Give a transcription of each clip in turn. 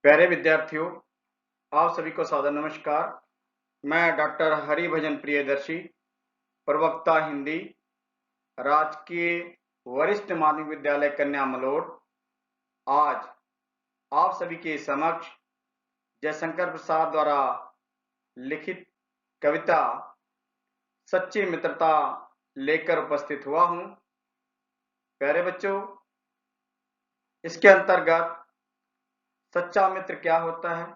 प्यारे विद्यार्थियों, आप सभी को सादर नमस्कार। मैं डॉक्टर हरिभजन प्रियदर्शी, प्रवक्ता हिंदी, राजकीय वरिष्ठ माध्यमिक विद्यालय कन्या मलोट, आज आप सभी के समक्ष जयशंकर प्रसाद द्वारा लिखित कविता सच्ची मित्रता लेकर उपस्थित हुआ हूं। प्यारे बच्चों, इसके अंतर्गत सच्चा मित्र क्या होता है,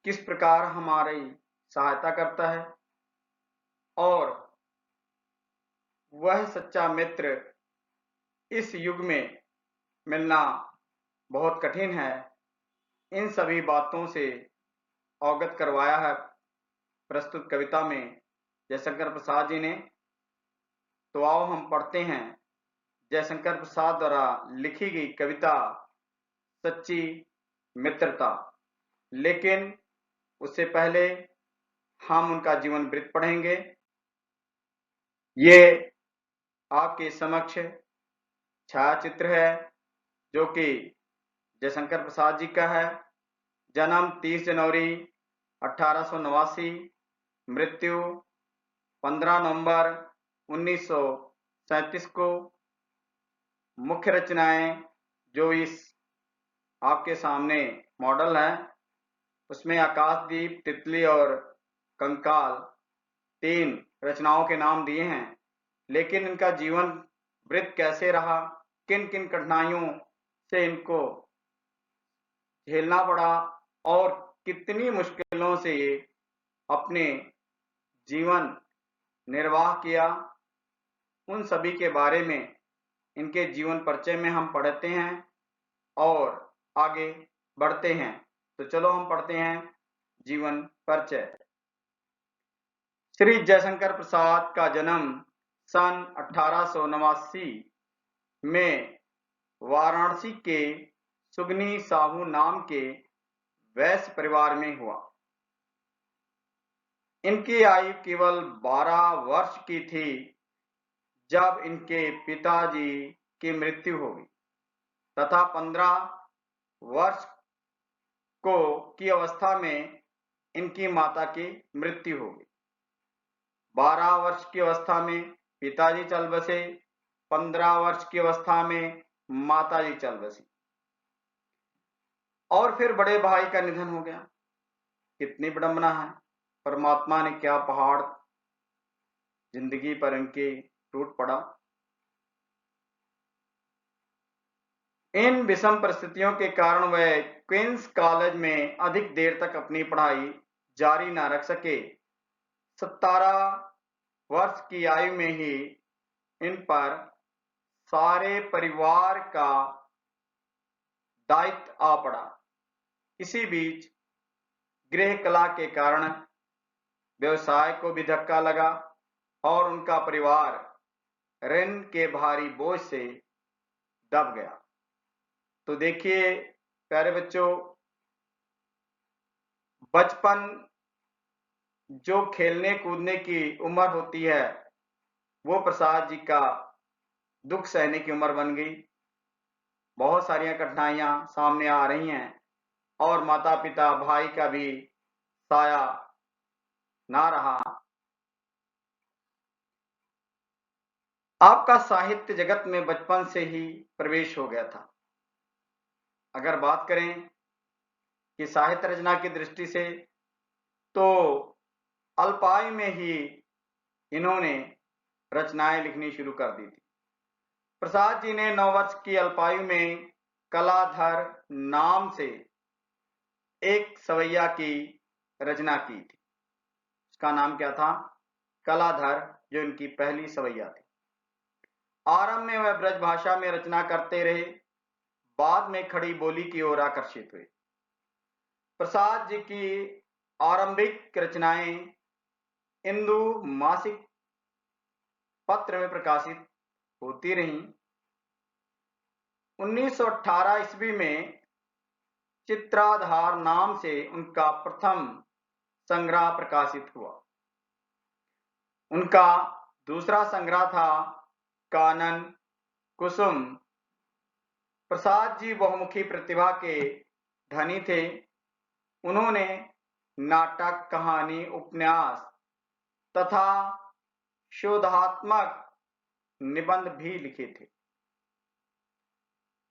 किस प्रकार हमारी सहायता करता है और वह सच्चा मित्र इस युग में मिलना बहुत कठिन है, इन सभी बातों से अवगत करवाया है प्रस्तुत कविता में जयशंकर प्रसाद जी ने। तो आओ हम पढ़ते हैं जयशंकर प्रसाद द्वारा लिखी गई कविता सच्ची मित्रता। लेकिन उससे पहले हम उनका जीवन वृत्त पढ़ेंगे। ये आपके समक्ष छायाचित्र है जो कि जयशंकर प्रसाद जी का है। जन्म 30 जनवरी 1889, मृत्यु 15 नवंबर 1937 को। मुख्य रचनाएं जो इस आपके सामने मॉडल है उसमें आकाशदीप, तितली और कंकाल 3 रचनाओं के नाम दिए हैं। लेकिन इनका जीवन वृत्त कैसे रहा, किन किन कठिनाइयों से इनको झेलना पड़ा और कितनी मुश्किलों से ये अपने जीवन निर्वाह किया, उन सभी के बारे में इनके जीवन परिचय में हम पढ़ते हैं और आगे बढ़ते हैं। तो चलो हम पढ़ते हैं जीवन परिचय। श्री जयशंकर प्रसाद का जन्म सन 1889 में वाराणसी के सुगनी साहू नाम के वैश्य परिवार में हुआ। इनकी आयु केवल 12 वर्ष की थी जब इनके पिताजी की मृत्यु हो गई तथा 15 वर्ष की अवस्था में इनकी माता की मृत्यु हो गई। 12 वर्ष की अवस्था में पिताजी चल बसे, 15 वर्ष की अवस्था में माताजी चल बसी और फिर बड़े भाई का निधन हो गया। कितनी विडंबना है, परमात्मा ने क्या पहाड़ जिंदगी पर इनके टूट पड़ा। इन विषम परिस्थितियों के कारण वह क्वींस कॉलेज में अधिक देर तक अपनी पढ़ाई जारी न रख सके। 17 वर्ष की आयु में ही इन पर सारे परिवार का दायित्व आ पड़ा। इसी बीच गृह कला के कारण व्यवसाय को भी धक्का लगा और उनका परिवार ऋण के भारी बोझ से दब गया। तो देखिए प्यारे बच्चों, बचपन जो खेलने कूदने की उम्र होती है वो प्रसाद जी का दुख सहने की उम्र बन गई। बहुत सारी कठिनाइयां सामने आ रही हैं और माता पिता भाई का भी साया ना रहा। आपका साहित्य जगत में बचपन से ही प्रवेश हो गया था। अगर बात करें कि साहित्य रचना की दृष्टि से तो अल्पायु में ही इन्होंने रचनाएं लिखनी शुरू कर दी थी। प्रसाद जी ने 9 वर्ष की अल्पायु में कलाधर नाम से एक सवैया की रचना की थी। उसका नाम क्या था? कलाधर, जो इनकी पहली सवैया थी। आरंभ में वह ब्रज भाषा में रचना करते रहे, बाद में खड़ी बोली की ओर आकर्षित हुए। प्रसाद जी की आरंभिक रचनाएं इंदु मासिक पत्र में प्रकाशित होती रहीं। 1918 ईस्वी में चित्राधार नाम से उनका प्रथम संग्रह प्रकाशित हुआ। उनका दूसरा संग्रह था कानन कुसुम। प्रसाद जी बहुमुखी प्रतिभा के धनी थे। उन्होंने नाटक, कहानी, उपन्यास तथा शोधात्मक निबंध भी लिखे थे।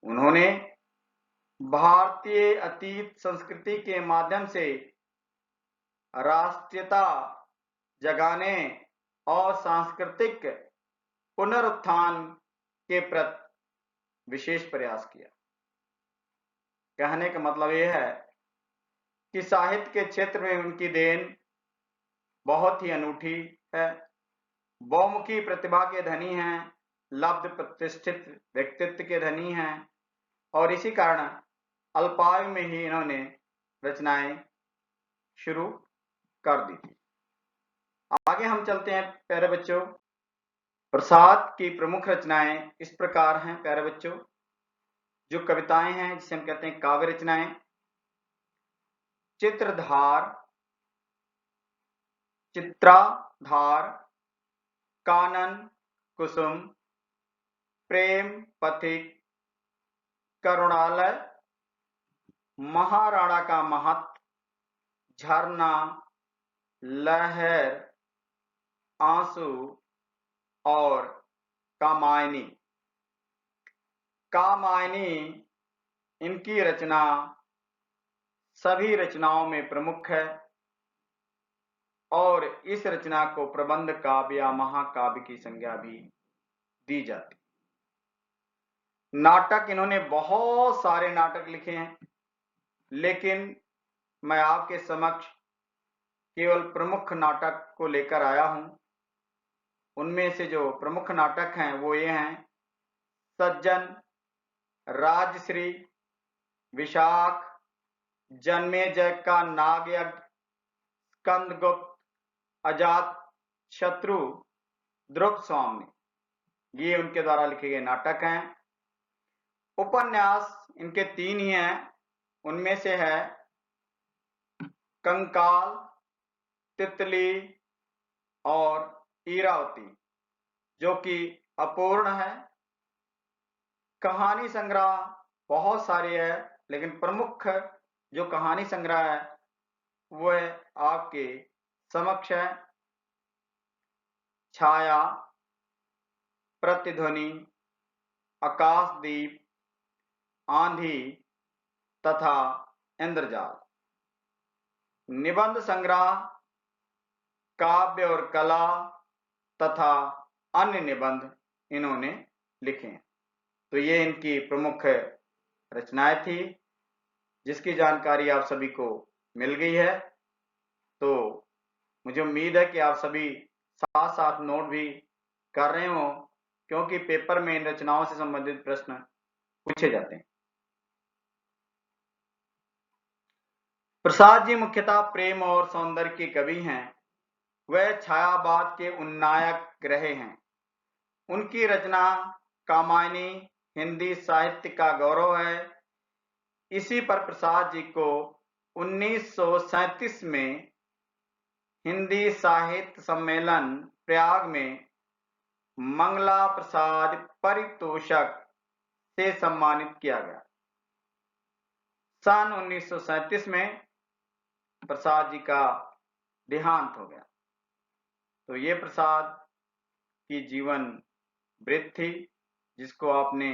उन्होंने भारतीय अतीत संस्कृति के माध्यम से राष्ट्रीयता जगाने और सांस्कृतिक पुनरुत्थान के प्रति विशेष प्रयास किया। कहने का मतलब यह है कि साहित्य के क्षेत्र में उनकी देन बहुत ही अनूठी है। बहुमुखी प्रतिभा के धनी हैं, लब्ध प्रतिष्ठित व्यक्तित्व के धनी हैं और इसी कारण अल्पायु में ही इन्होंने रचनाएं शुरू कर दी थी। आगे हम चलते हैं प्यारे बच्चों। प्रसाद की प्रमुख रचनाएं इस प्रकार हैं प्यारे बच्चों। जो कविताएं हैं जिसे हम कहते हैं काव्य रचनाएं, चित्रधार, चित्राधार, कानन कुसुम, प्रेम पथिक, करुणालय, महाराणा का महत, झरना, लहर, आंसू और कामायनी। कामायनी इनकी रचना सभी रचनाओं में प्रमुख है और इस रचना को प्रबंध काव्य या महाकाव्य की संज्ञा भी दी जाती। नाटक, इन्होंने बहुत सारे नाटक लिखे हैं, लेकिन मैं आपके समक्ष केवल प्रमुख नाटक को लेकर आया हूं। उनमें से जो प्रमुख नाटक हैं वो ये हैं: सज्जन, राजश्री, विशाख, जन्मेजय का नागयज्ञ, स्कंदगुप्त, अजात शत्रु, द्रुपद स्वामी, ये उनके द्वारा लिखे गए नाटक हैं। उपन्यास इनके 3 ही हैं। उनमें से है कंकाल, तितली और इरावती, जो कि अपूर्ण है। कहानी संग्रह बहुत सारी है, लेकिन प्रमुख जो कहानी संग्रह है वह आपके समक्ष है: छाया, प्रतिध्वनि, आकाशदीप, आंधी तथा इंद्रजाल। निबंध संग्रह, काव्य और कला तथा अन्य निबंध इन्होंने लिखे हैं। तो ये इनकी प्रमुख रचनाएं थी, जिसकी जानकारी आप सभी को मिल गई है। तो मुझे उम्मीद है कि आप सभी साथ साथ नोट भी कर रहे हो, क्योंकि पेपर में इन रचनाओं से संबंधित प्रश्न पूछे जाते हैं। प्रसाद जी मुख्यतः प्रेम और सौंदर्य के कवि हैं। वह छायावाद के उन्नायक रहे हैं। उनकी रचना कामायनी हिंदी साहित्य का गौरव है। इसी पर प्रसाद जी को 1937 में हिंदी साहित्य सम्मेलन प्रयाग में मंगला प्रसाद पारितोषिक से सम्मानित किया गया। सन 1937 में प्रसाद जी का देहांत हो गया। तो ये प्रसाद की जीवन वृत्त थी, जिसको आपने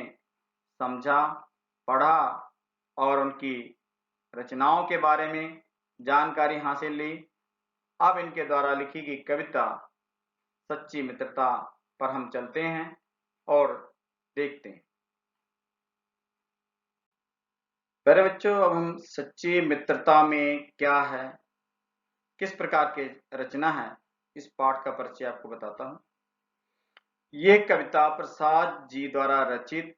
समझा, पढ़ा और उनकी रचनाओं के बारे में जानकारी हासिल ली। अब इनके द्वारा लिखी गई कविता सच्ची मित्रता पर हम चलते हैं और देखते हैं। प्यारे बच्चों, अब हम सच्ची मित्रता में क्या है, किस प्रकार की रचना है, इस पाठ का परिचय आपको बताता हूं। यह कविता प्रसाद जी द्वारा रचित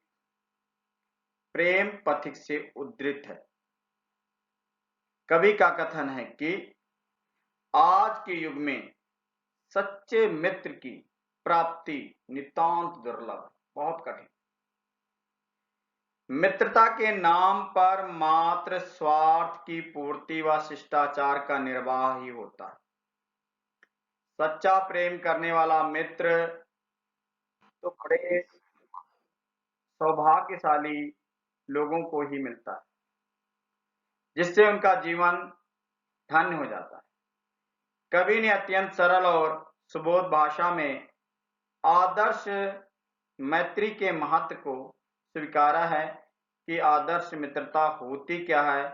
प्रेम पथिक से उद्धृत है। कवि का कथन है कि आज के युग में सच्चे मित्र की प्राप्ति नितांत दुर्लभ, बहुत कठिन। मित्रता के नाम पर मात्र स्वार्थ की पूर्ति व शिष्टाचार का निर्वाह ही होता है। सच्चा प्रेम करने वाला मित्र तो बड़े सौभाग्यशाली लोगों को ही मिलता है। जिससे उनका जीवन धन्य हो जाता है। कवि ने अत्यंत सरल और सुबोध भाषा में आदर्श मैत्री के महत्व को स्वीकारा है कि आदर्श मित्रता होती क्या है,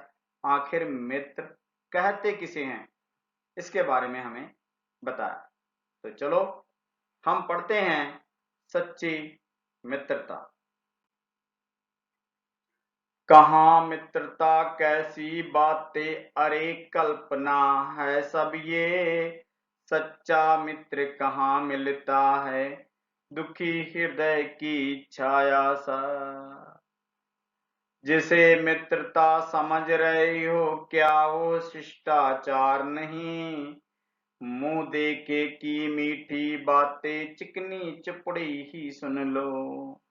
आखिर मित्र कहते किसे हैं, इसके बारे में हमें बताया। तो चलो हम पढ़ते हैं सच्ची मित्रता। कहाँ मित्रता कैसी बातें, अरे कल्पना है सब ये, सच्चा मित्र कहाँ मिलता है, दुखी हृदय की छाया सा। जिसे मित्रता समझ रहे हो, क्या वो शिष्टाचार नहीं, मुंह देके की मीठी बातें, चिकनी चुपड़ी ही सुन लो।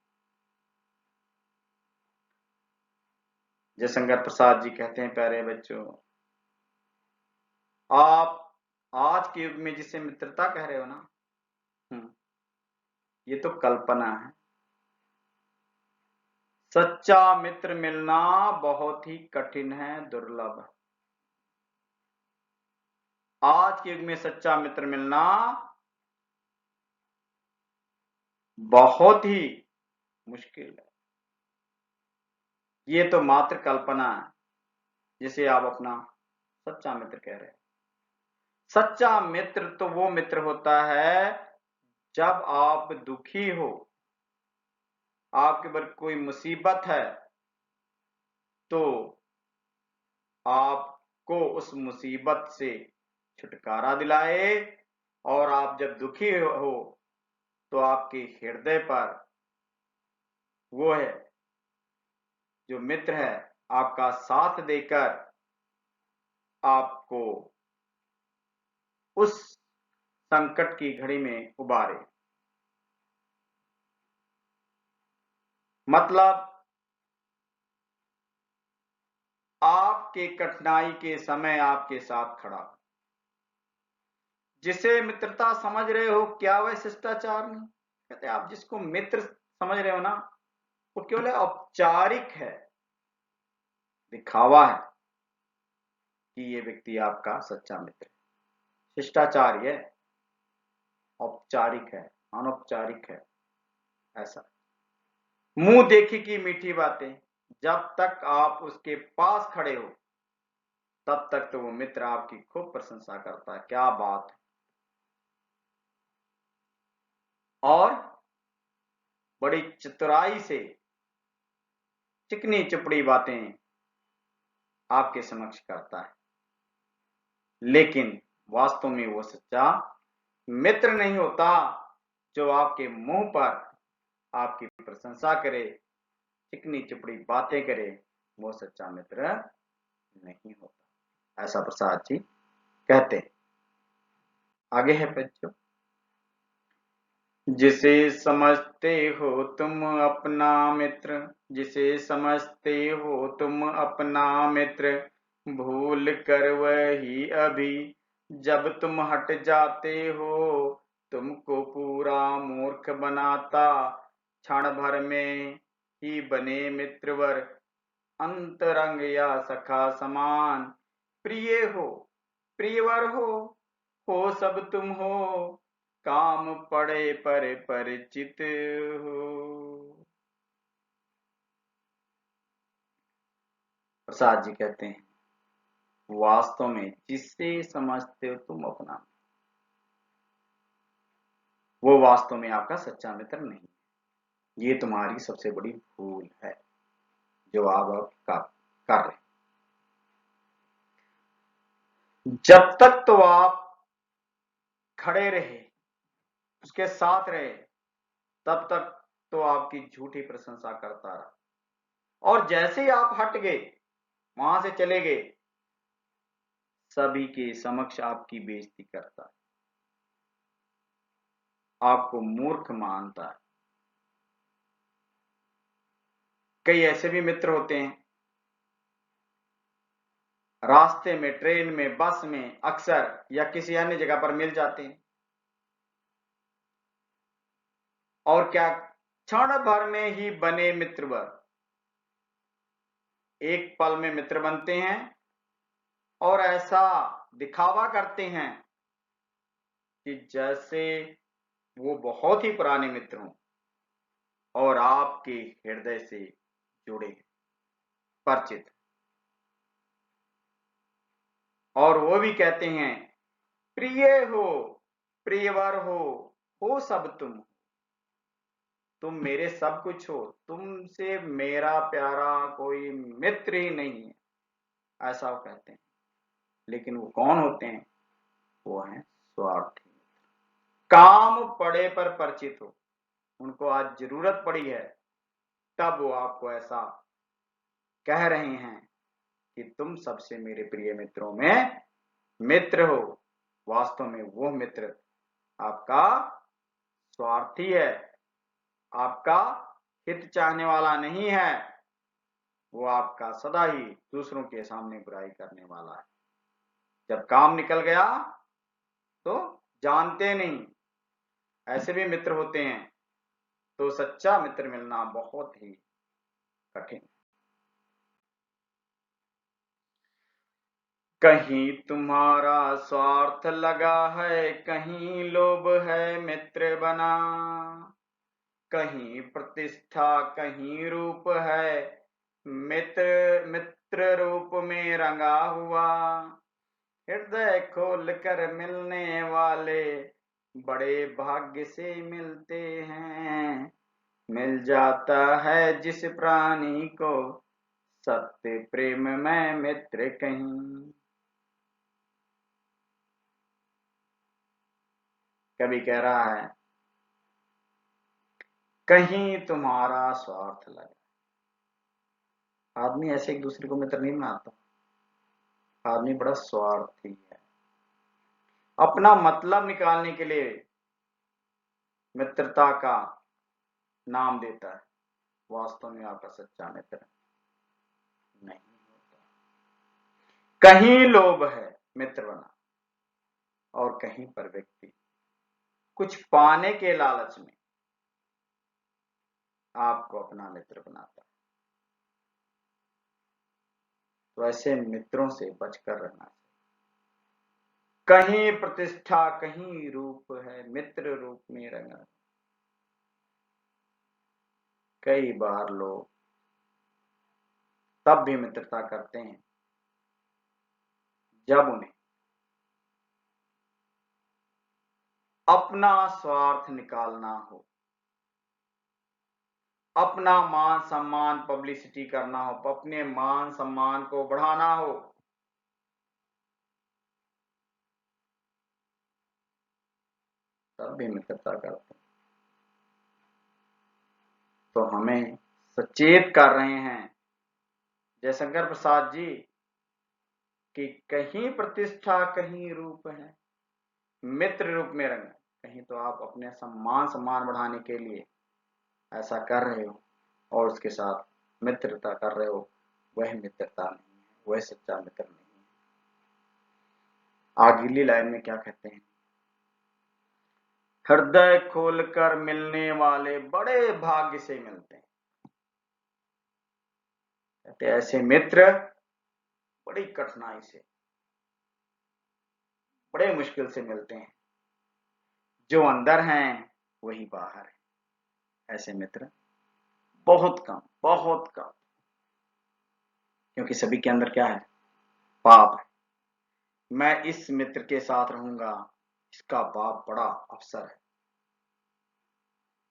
जयशंकर प्रसाद जी कहते हैं, प्यारे बच्चों, आप आज के युग में जिसे मित्रता कह रहे हो ना, ये तो कल्पना है। सच्चा मित्र मिलना बहुत ही कठिन है, दुर्लभ है। आज के युग में सच्चा मित्र मिलना बहुत ही मुश्किल है। ये तो मात्र कल्पना है जिसे आप अपना सच्चा मित्र कह रहे हैं। सच्चा मित्र तो वो मित्र होता है जब आप दुखी हो, आपके ऊपर कोई मुसीबत है, तो आपको उस मुसीबत से छुटकारा दिलाए, और आप जब दुखी हो तो आपके हृदय पर वो है जो मित्र है आपका साथ देकर आपको उस संकट की घड़ी में उबारे। मतलब आपके कठिनाई के समय आपके साथ खड़ा। जिसे मित्रता समझ रहे हो, क्या वह शिष्टाचार नहीं? कहते आप जिसको मित्र समझ रहे हो ना, वो केवल औपचारिक है, दिखावा है कि ये व्यक्ति आपका सच्चा मित्र है। शिष्टाचार ये औपचारिक है, अनौपचारिक है। ऐसा मुंह देखी की मीठी बातें, जब तक आप उसके पास खड़े हो तब तक तो वो मित्र आपकी खूब प्रशंसा करता है, क्या बात है। और बड़ी चतुराई से चिकनी चुपड़ी बातें आपके समक्ष करता है, लेकिन वास्तव में वो सच्चा मित्र नहीं होता जो आपके मुंह पर आपकी प्रशंसा करे, चिकनी चुपड़ी बातें करे। वो सच्चा मित्र नहीं होता, ऐसा प्रसाद जी कहते हैं। आगे है बच्चों, जिसे समझते हो तुम अपना मित्र, जिसे समझते हो तुम अपना मित्र, भूल कर वही अभी जब तुम हट जाते हो, तुमको पूरा मूर्ख बनाता, क्षण भर में ही बने मित्रवर, अंतरंग या सखा समान, प्रिय हो प्रियवर हो सब तुम हो, काम पड़े पर परिचित हो। प्रसाद जी कहते हैं, वास्तव में जिससे समझते हो तुम अपना, वो वास्तव में आपका सच्चा मित्र नहीं। ये तुम्हारी सबसे बड़ी भूल है जो आप कर रहे। जब तक तो आप खड़े रहे, उसके साथ रहे, तब तक तो आपकी झूठी प्रशंसा करता रहा, और जैसे ही आप हट गए, वहां से चले गए, सभी के समक्ष आपकी बेइज्जती करता है, आपको मूर्ख मानता है। कई ऐसे भी मित्र होते हैं, रास्ते में, ट्रेन में, बस में, अक्सर या किसी अन्य जगह पर मिल जाते हैं, और क्या क्षण भर में ही बने मित्रवर, एक पल में मित्र बनते हैं और ऐसा दिखावा करते हैं कि जैसे वो बहुत ही पुराने मित्र हों और आपके हृदय से जुड़े, परिचित। और वो भी कहते हैं, प्रिय हो, प्रियवर हो सब तुम मेरे सब कुछ हो, तुमसे मेरा प्यारा कोई मित्र ही नहीं है, ऐसा वो कहते हैं। लेकिन वो कौन होते हैं? वो हैं स्वार्थी। काम पड़े पर परिचित हो, उनको आज जरूरत पड़ी है, तब वो आपको ऐसा कह रहे हैं कि तुम सबसे मेरे प्रिय मित्रों में मित्र हो। वास्तव में वो मित्र आपका स्वार्थी है, आपका हित चाहने वाला नहीं है। वो आपका सदा ही दूसरों के सामने बुराई करने वाला है। जब काम निकल गया तो जानते नहीं। ऐसे भी मित्र होते हैं। तो सच्चा मित्र मिलना बहुत ही कठिन। कहीं तुम्हारा स्वार्थ लगा है, कहीं लोभ है मित्र बना, कहीं प्रतिष्ठा कहीं रूप है, मित्र मित्र रूप में रंगा हुआ। हृदय खोल कर मिलने वाले बड़े भाग्य से मिलते हैं। मिल जाता है जिस प्राणी को सत्य प्रेम में मित्र कहीं। कभी कह रहा है, कहीं तुम्हारा स्वार्थ लगा। आदमी ऐसे एक दूसरे को मित्र नहीं बनाता। आदमी बड़ा स्वार्थी है, अपना मतलब निकालने के लिए मित्रता का नाम देता है। वास्तव में आपका सच्चा मित्र नहीं होता। कहीं लोभ है मित्र बना, और कहीं पर व्यक्ति कुछ पाने के लालच में आपको अपना मित्र बनाता है। तो ऐसे मित्रों से बचकर रहना चाहिए। कहीं प्रतिष्ठा कहीं रूप है, मित्र रूप में रंगा। कई बार लोग तब भी मित्रता करते हैं जब उन्हें अपना स्वार्थ निकालना हो, अपना मान सम्मान पब्लिसिटी करना हो, अपने मान सम्मान को बढ़ाना हो। तब भी मित्रता करते हैं। तो हमें सचेत कर रहे हैं जयशंकर प्रसाद जी कि कहीं प्रतिष्ठा कहीं रूप है, मित्र रूप में रंग। कहीं तो आप अपने सम्मान बढ़ाने के लिए ऐसा कर रहे हो और उसके साथ मित्रता कर रहे हो, वह मित्रता नहीं है, वह सच्चा मित्र नहीं है। अगली लाइन में क्या कहते हैं? हृदय खोलकर मिलने वाले बड़े भाग्य से मिलते हैं। कहते ऐसे मित्र बड़ी कठिनाई से, बड़े मुश्किल से मिलते हैं। जो अंदर हैं वही बाहर है। ऐसे मित्र बहुत कम, बहुत कम। क्योंकि सभी के अंदर क्या है? पाप है। मैं इस मित्र के साथ रहूंगा, इसका बाप बड़ा अफसर है,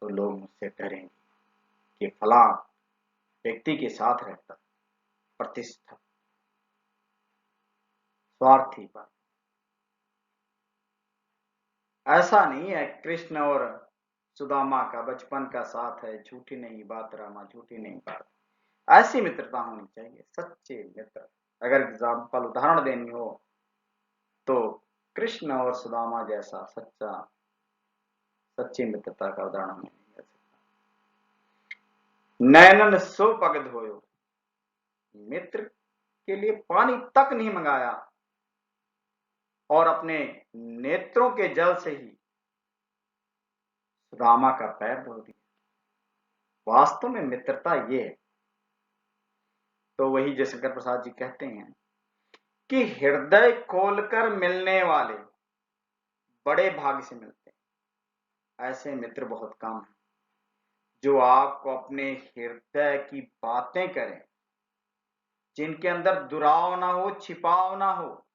तो लोग मुझसे डरेंगे कि फला व्यक्ति के साथ रहता। प्रतिष्ठा, स्वार्थी पर। ऐसा नहीं है। कृष्ण और सुदामा का बचपन का साथ है, झूठी नहीं बात रामा, झूठी नहीं बात। ऐसी मित्रता होनी चाहिए, सच्चे मित्र। अगर एग्जाम्पल उदाहरण देनी हो तो कृष्ण और सुदामा जैसा सच्ची मित्रता का उदाहरण नहीं दे सकता। नैनन सो पग धोयो, मित्र के लिए पानी तक नहीं मंगाया और अपने नेत्रों के जल से ही सुदामा का पैर धो दिया। वास्तव में मित्रता ये है। तो वही जयशंकर प्रसाद जी कहते हैं कि हृदय खोलकर मिलने वाले बड़े भाग्य से मिलते हैं। ऐसे मित्र बहुत कम हैं जो आपको अपने हृदय की बातें करें, जिनके अंदर दुराव ना हो, छिपाव ना हो,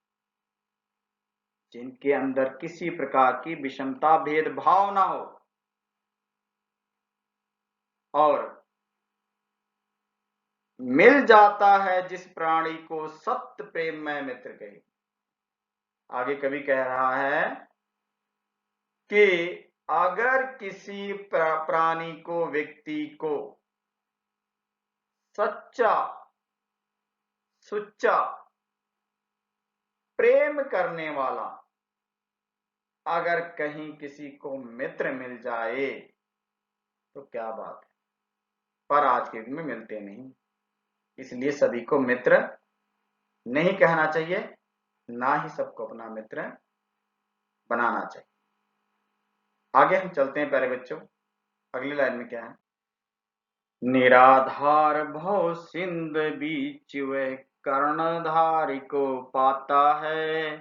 जिनके अंदर किसी प्रकार की विषमता, भेदभाव ना हो, और मिल जाता है जिस प्राणी को सत्य प्रेम में मित्र कहे। आगे कवि कह रहा है कि अगर किसी प्राणी को, व्यक्ति को सच्चा सुच्चा प्रेम करने वाला अगर कहीं किसी को मित्र मिल जाए तो क्या बात है, पर आज के युग में मिलते नहीं, इसलिए सभी को मित्र नहीं कहना चाहिए, ना ही सबको अपना मित्र बनाना चाहिए। आगे हम चलते हैं प्यारे बच्चों, अगली लाइन में क्या है, निराधार भव सिंध बीच वह कर्णधारी को पाता है,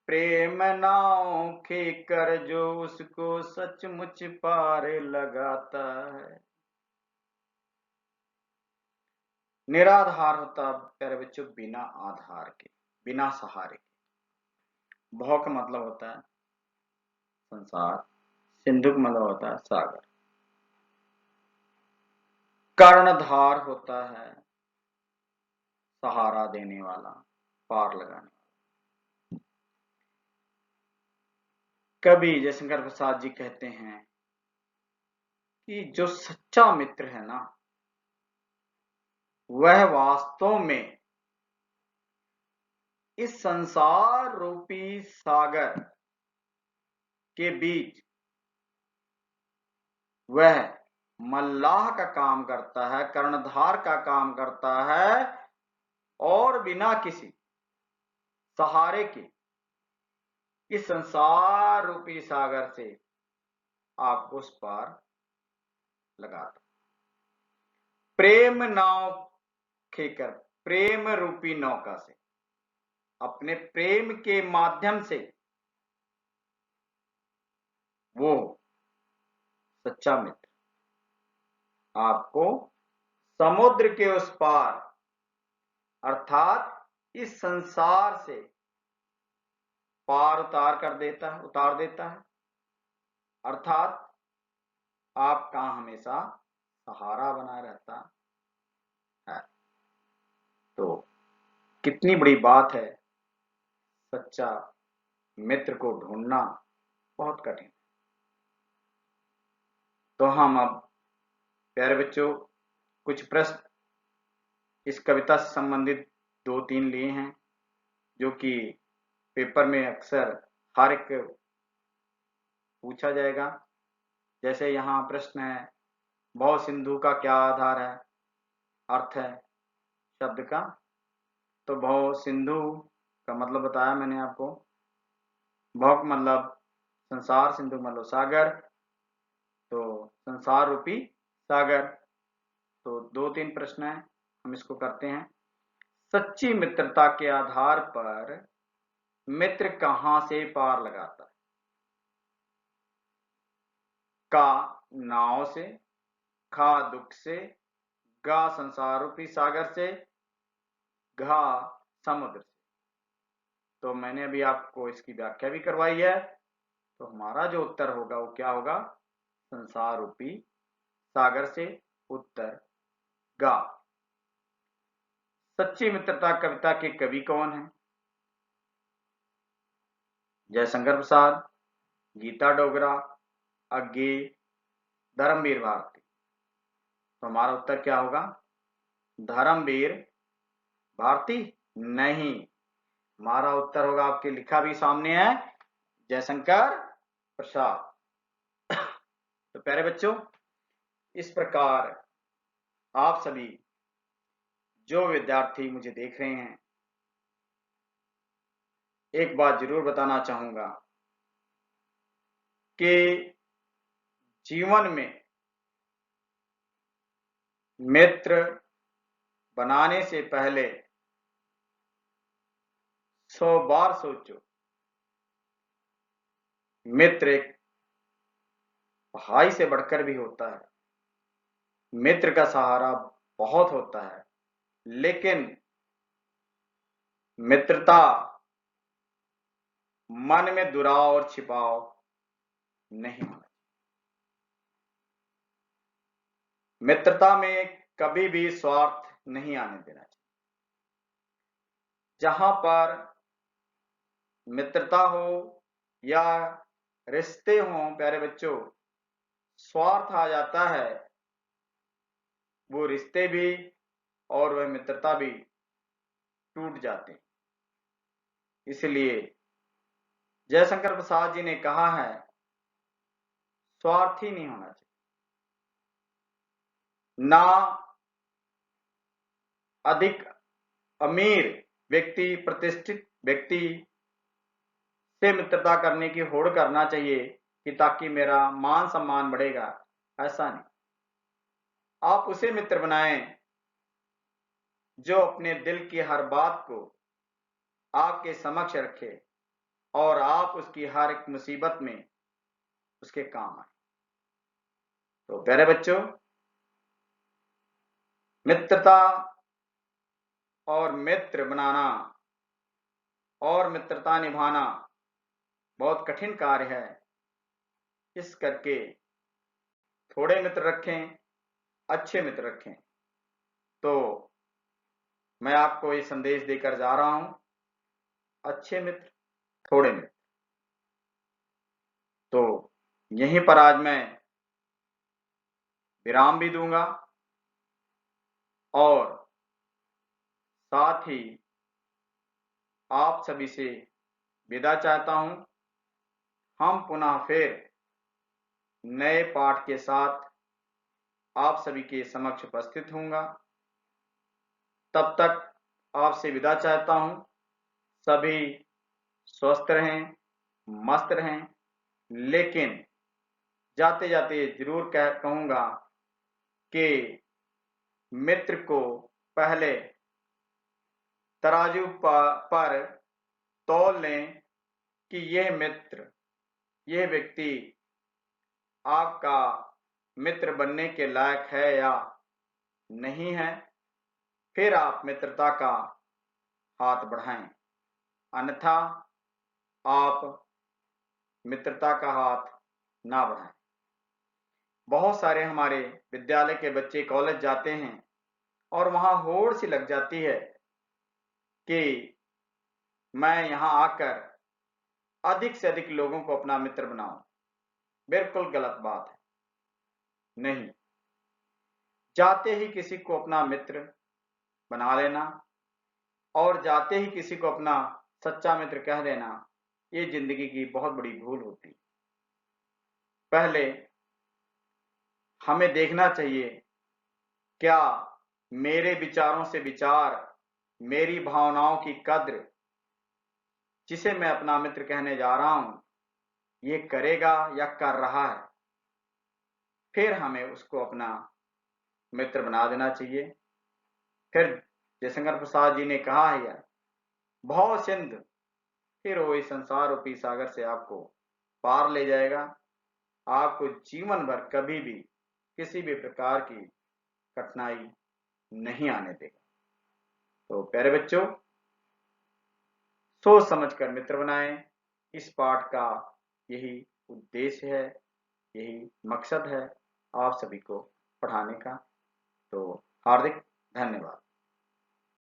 प्रेम नाव खेकर जो उसको सचमुच पार लगाता है। निराधार होता प्यारे बच्चों बिना आधार के, बिना सहारे के। भव का मतलब होता है संसार, सिंधु का मतलब होता है सागर, कर्णधार होता है सहारा देने वाला, पार लगाने वाला। कवि जयशंकर प्रसाद जी कहते हैं कि जो सच्चा मित्र है ना, वह वास्तव में इस संसार रूपी सागर के बीच वह मल्लाह का काम करता है, कर्णधार का काम करता है, और बिना किसी सहारे के इस संसार रूपी सागर से आपको उस पार लगाता। प्रेम नाव खेकर, प्रेम रूपी नौका से, अपने प्रेम के माध्यम से वो सच्चा मित्र आपको समुद्र के उस पार अर्थात इस संसार से पार उतार देता है, अर्थात आपका हमेशा सहारा बना रहता है। तो कितनी बड़ी बात है, सच्चा मित्र को ढूंढना बहुत कठिन। तो हम अब प्यारे बच्चों कुछ प्रश्न इस कविता से संबंधित 2-3 लिए हैं, जो कि पेपर में अक्सर हर एक पूछा जाएगा। जैसे यहाँ प्रश्न है, भव सिंधु का क्या आधार है, अर्थ है शब्द का। तो भव सिंधु का मतलब बताया मैंने आपको, भव मतलब संसार, सिंधु मतलब सागर, तो संसार रूपी सागर। तो 2-3 प्रश्न है, हम इसको करते हैं। सच्ची मित्रता के आधार पर मित्र कहां से पार लगाता है? का नाव से, खा दुख से, गा संसार रूपी सागर से, घा समुद्र से। तो मैंने अभी आपको इसकी व्याख्या भी करवाई है, तो हमारा जो उत्तर होगा वो क्या होगा, संसार रूपी सागर से, उत्तर गा। सच्ची मित्रता कविता के कवि कौन है? जयशंकर प्रसाद, गीता डोगरा, अज्ञे, धर्मवीर भारती। तो हमारा उत्तर क्या होगा, धर्मवीर भारती नहीं, हमारा उत्तर होगा, आपके लिखा भी सामने है, जयशंकर प्रसाद। तो प्यारे बच्चों, इस प्रकार आप सभी जो विद्यार्थी मुझे देख रहे हैं, एक बात जरूर बताना चाहूंगा कि जीवन में मित्र बनाने से पहले 100 बार सोचो, मित्र एक भाई से बढ़कर भी होता है। मित्र का सहारा बहुत होता है, लेकिन मित्रता मन में दुराव और छिपाव नहीं होना। मित्रता में कभी भी स्वार्थ नहीं आने देना चाहिए। जहां पर मित्रता हो या रिश्ते हों, प्यारे बच्चों, स्वार्थ आ जाता है, वो रिश्ते भी और वह मित्रता भी टूट जाते हैं। इसलिए जयशंकर प्रसाद जी ने कहा है, स्वार्थी नहीं होना चाहिए। ना अधिक अमीर व्यक्ति, प्रतिष्ठित व्यक्ति से मित्रता करने की होड़ करना चाहिए कि ताकि मेरा मान सम्मान बढ़ेगा। ऐसा नहीं। आप उसे मित्र बनाएं जो अपने दिल की हर बात को आपके समक्ष रखे और आप उसकी हर एक मुसीबत में उसके काम आए। तो प्यारे बच्चों, मित्रता और मित्र बनाना और मित्रता निभाना बहुत कठिन कार्य है। इस करके थोड़े मित्र रखें, अच्छे मित्र रखें। तो मैं आपको ये संदेश देकर जा रहा हूं, अच्छे मित्र, थोड़े मित्र। तो यहीं पर आज मैं विराम भी दूंगा और साथ ही आप सभी से विदा चाहता हूं। हम पुनः फिर नए पाठ के साथ आप सभी के समक्ष उपस्थित होऊंगा। तब तक आपसे विदा चाहता हूं। सभी स्वस्थ रहें, मस्त रहें, लेकिन जाते जाते जरूर कहूंगा कि मित्र को पहले तराजू पर तौल लें कि यह मित्र, यह व्यक्ति आपका मित्र बनने के लायक है या नहीं है। फिर आप मित्रता का हाथ बढ़ाएं, अन्यथा आप मित्रता का हाथ ना बढ़ाएं। बहुत सारे हमारे विद्यालय के बच्चे कॉलेज जाते हैं और वहां होड़ सी लग जाती है कि मैं यहां आकर अधिक से अधिक लोगों को अपना मित्र बनाऊं। बिल्कुल गलत बात है। नहीं, जाते ही किसी को अपना मित्र बना लेना और जाते ही किसी को अपना सच्चा मित्र कह देना, ये जिंदगी की बहुत बड़ी भूल होती है। पहले हमें देखना चाहिए, क्या मेरे विचारों से विचार, मेरी भावनाओं की कद्र जिसे मैं अपना मित्र कहने जा रहा हूं, ये करेगा या कर रहा है। फिर हमें उसको अपना मित्र बना देना चाहिए। फिर जयशंकर प्रसाद जी ने कहा है, भव सिंधु, फिर वो इस संसार रूपी सागर से आपको पार ले जाएगा। आपको जीवन भर कभी भी किसी भी प्रकार की कठिनाई नहीं आने देगा। तो प्यारे बच्चों, सोच समझकर मित्र बनाएं। इस पाठ का यही उद्देश्य है, यही मकसद है आप सभी को पढ़ाने का। तो हार्दिक धन्यवाद।